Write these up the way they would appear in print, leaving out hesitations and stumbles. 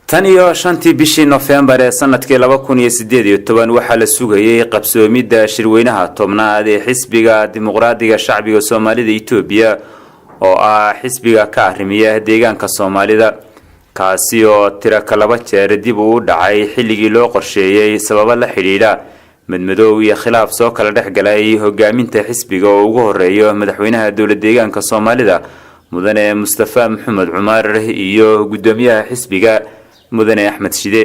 tan iyo shantii bishii November ee sanadkii 2018 waxaa la sugayay qabsoomidda shirweynaha tobnaad ee xisbiga dimuqraadiga shacbiga Soomaalida Itoobiya oo ah xisbiga ka arrimiya deegaanka Soomaalida kaasi oo tiro laba jeer dib u dhacay xilligii loo qorsheeyay sabab la xiriira madmadow iyo khilaaf soo kala dhexgalay hogaaminta xisbiga oo ugu horeeyo madaxweynaha dawladda deegaanka Soomaalida mudane Mustafa Maxamed Cumar iyo gudoomiyaha xisbiga mudane Axmed Shide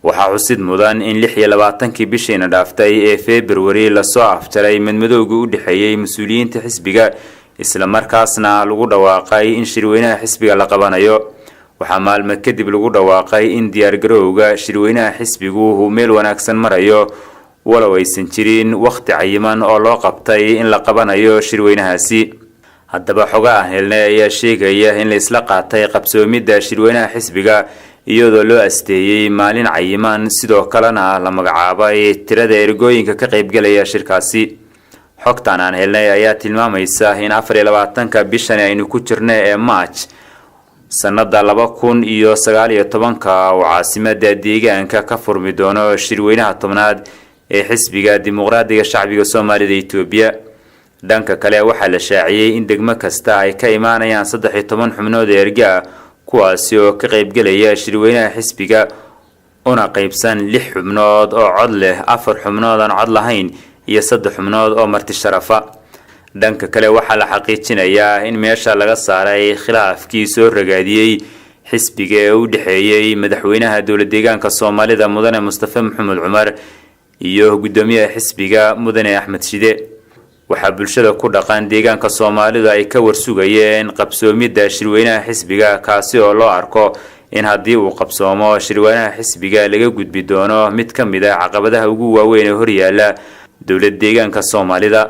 waxa xusid mudan in 26 bishii dhaaftay ee February la soo afjaray madmadowga u dhaxeeyay mas'uuliyiinta xisbiga isla markaasna lagu dhawaaqay in shirweynaha xisbiga la qabanayo waxa maalmo kadib lagu dhawaaqay in diyaar garowga shirweynaha xisbigu uu meel wanaagsan marayo walow aysan jirin waqti cayiman oo loo qabtay in la qabanayo shirweynahaasi haddaba xogaha helnay ayaa sheegaya in la isla qaatay qabsoomidda shirweynaha xisbiga iyadoo loo asteeyay maalin cayiman sidoo kalena la magacaabay tirada ergooyinka ka qaybgalaya shirkaasi xogtan aan helnay ayaa tilmaamaysa in 24 bishan aynu ku jirnay ee March sanada 2019 oo caasimada deegaanka ka furmi doono shirweynaha tobnaad ee xisbiga dimuqraadiga shacbiga Soomaalida Itoobiya dhanka kale waxaa la shaaciyay in degmo kasta ay ka imaanayaan 13 xubnood erga kuwaasi oo ka qaybgalaya shirweynaha xisbiga una qaybsan 6 xubnood oo cod leh 4 xubnood aan cod lahayn iyo 3 xubnood oo marti sharafa dhanka kale waxaa la xaqiijinayaa in meesha laga saaray khilaafkii soo ragaadiyay xisbiga ee u dhaxeeyay madaxweynaha dawladda deegaanka Soomaalida mudane Mustafa Maxamed Cumar iyo gudoomiyaha xisbiga mudane Axmed Shide waxa bulshada ku dhaqan deegaanka Soomaalida ay ka warsugayeen qabsoomidda shirweynaha xisbiga kaasi oo loo arko in haddii uu qabsoomo shirweynaha xisbiga laga gudbi doono mid ka mid ah caqabadaha ugu waaweyn ee hor yaala dawladda deegaanka Soomaalida